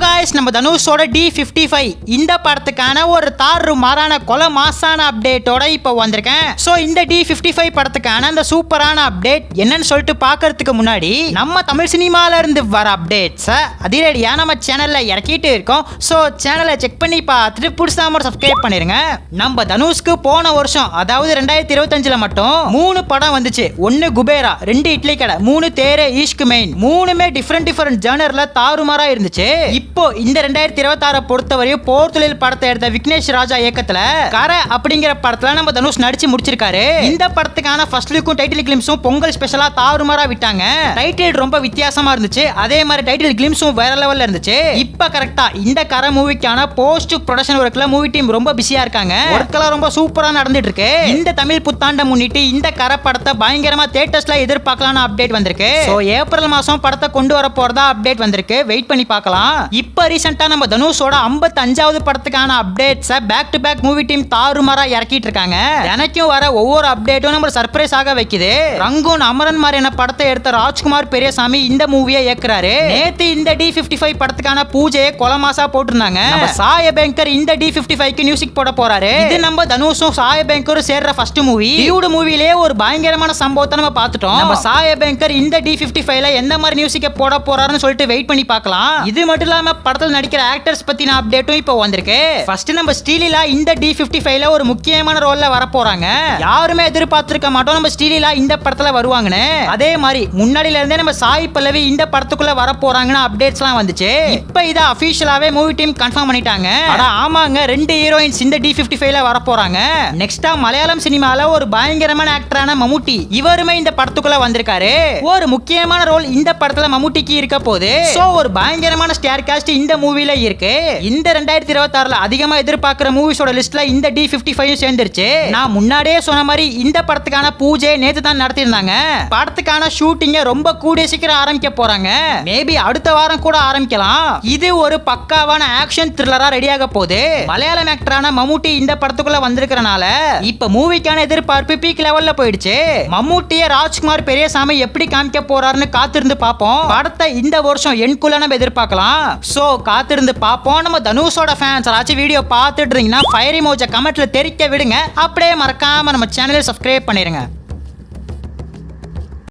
Guys நம்ம தனுஷோட D55 இந்த படத்துக்கான ஒரு தாறு மாறான கொலை மாசான அப்டேட்டோட இப்போ வந்திருக்கேன். சோ இந்த D55 படத்துக்கான அந்த சூப்பரான அப்டேட் என்னன்னு சொல்லிட்டு பார்க்கிறதுக்கு முன்னாடி நம்ம தமிழ் சினிமால இருந்து வர அப்டேட்ஸ் அதிரடியா நம்ம சேனல்ல இறக்கிட்டு இருக்கோம். சோ சேனலை செக் பண்ணி பார்த்துட்டு புதுசாக சப்ஸ்கிரைப் பண்ணிருங்க. நம்ம தனுஷ்க்கு போன வருஷம் அதாவது 2025ல மட்டும் 3 படம் வந்துச்சு. 1 குபேரா, 2 இட்லி கடை, 3 தேரே ஈஷ்க் மெயின். மூணுமே டிஃபரெண்ட் ஜானர்ல தாறுமாறா இருந்துச்சு. இப்போ இந்த 2026 பொறுத்தவரையும் போர் தொழில் படத்தை எடுத்த விக்னேஷ் ராஜா இயக்கத்துல கரை அப்படிங்கிற படத்துல நம்ம தனுஷ் நடிச்சு முடிச்சிருக்காரு. இந்த படத்துக்கான ஃபர்ஸ்ட் லுக்கும் டைட்டில் கிளிம்ஸும் பொங்கல் ஸ்பெஷலா தாறுமாறா விட்டாங்க. டைட்டில் ரொம்ப வித்தியாசமா இருந்துச்சு. அதே மாதிரி டைட்டில் கிளிம்ஸும் வேற லெவல்ல இருந்துச்சு. இப்ப கரெக்டா இந்த கரை மூவிக்கான போஸ்ட் ப்ரொடக்ஷன் ஒர்க்ல மூவி டீம் ரொம்ப பிஸியா இருக்காங்க. ஒர்க்கெல்லாம் ரொம்ப சூப்பரா நடந்துட்டு இருக்கு. இந்த தமிழ் புத்தாண்டை முன்னிட்டு இந்த கரை படத்தை பயங்கரமா தியேட்டர்ஸ்ல எதிர்பார்க்கலாம்னு அப்டேட் வந்திருக்கு. சோ ஏப்ரல் மாசம் படத்தை கொண்டு வர போறதா அப்டேட் வந்திருக்கு. வெயிட் பண்ணி பார்க்கலாம். இப்ப ரீசெண்டா நம்ம தனுஷோட 55வது படத்துக்கான updates back to back movie team தாறுமாறா இறக்கிட்டு இருக்காங்க. எனக்கும் வர ஒவ்வொரு அப்டேட்டும் நம்ம சர்ப்ரைஸ் ஆக வைக்குது. ரங்கூன் அமரன் மாதிரியான படத்தை எடுத்த ராஜ்குமார் பெரியசாமி இந்த மூவியை இயக்குறாரு. நேத்து இந்த D55 படத்துக்கான பூஜையை கொலமாசா போட்டிருந்தாங்க. நம்ம சாய பேங்கர் இந்த D55க்கு மியூசிக் போட போறாரு. இது நம்ம தனுஷும் சாய பேங்கரும் சேர்ற ஃபர்ஸ்ட் மூவி. டியூட் மூவிலே ஒரு பயங்கரமான சம்பவத்தை நம்ம பார்த்துட்டோம். நம்ம சாய பேங்கர் இந்த D55ல எந்த மாதிரி மியூசிக்கை போட போறாருன்னு சொல்லிட்டு வெயிட் பண்ணி பார்க்கலாம். இது மட்டும் இல்லாம படத்தில் நடிக்கிற ஆக்டர்ஸ் பத்தின அப்டேட்டும் இப்போ வந்திருக்கு. ஃபர்ஸ்ட் நம்ம ஸ்ரீலீலா இந்த D55ல ஒரு முக்கியமான ரோல்ல வர போறாங்க. யாருமே எதிர்பார்த்திருக்க மாட்டோம் நம்ம ஸ்ரீலீலா இந்த படத்துல வருவாங்கன்னு. அதே மாதிரி முன்னாடில இருந்தே நம்ம சாய் பல்லவி இந்த படத்துக்குள்ள வர போறாங்கன்னு அப்டேட்ஸ்லாம் வந்துச்சு. இப்போ இத அபிஷியலாவே மூவி டீம் கன்ஃபார்ம் பண்ணிட்டாங்க. அட ஆமாங்க, 2 ஹீரோயின்ஸ் இந்த D55ல வர போறாங்க. நெக்ஸ்டா மலையாளம் சினிமால ஒரு பயங்கரமான ஆக்டரான மம்முட்டி இவருமே இந்த படத்துக்குள்ள வந்திருக்காரு. ஒரு முக்கியமான ரோல் இந்த படத்துல மம்முட்டிக்கு இருக்க போகுது. சோ ஒரு பயங்கரமான ஸ்டார் காஸ்ட் இந்த மூவில இருக்கு. இந்த 2026ல அதிகமா எதிர்பார்க்கிற மூவிஸோட லிஸ்ட்ல இந்த D55 சேர்ந்துருச்சு. நான் முன்னாடியே சொன்ன மாதிரி இந்த படத்துக்கான பூஜை நேத்து தான் நடத்திருந்தாங்க. படத்துக்கான ஷூட்டிங்க ரொம்ப கூடிய சீக்கிரம் ஆரம்பிக்க போறாங்க. மேபி அடுத்த வாரம் கூட ஆரம்பிக்கலாம். இது ஒரு பக்காவான ஆக்ஷன் த்ரில்லரா ரெடியாக போகுது. மலையாளம் ஆக்டரான மம்முட்டி இந்த படத்துக்குள்ள வந்திருக்கிறனால இப்ப மூவிக்கான எதிர்பார்ப்பு பீக் லெவல்ல போயிடுச்சு. மம்முட்டிய ராஜ்குமார் பெரியசாமி எப்படி காமிக்க போறாருன்னு காத்திருந்து பார்ப்போம். படத்தை இந்த வருஷம் எண்குள்ள நம்ம எதிர்பார்க்கலாம். சோ காத்திருந்து பார்ப்போம். நம்ம தனுஷோட ஃபேன்ஸ் யாராச்சும் வீடியோ பார்த்துட்டு இருந்தீங்கன்னா ஃபயர் இமோஜி கமெண்ட்ல தெரிவிக்க விடுங்க. அப்படியே மறக்காம நம்ம சேனலை சப்ஸ்கிரைப் பண்ணிருங்க.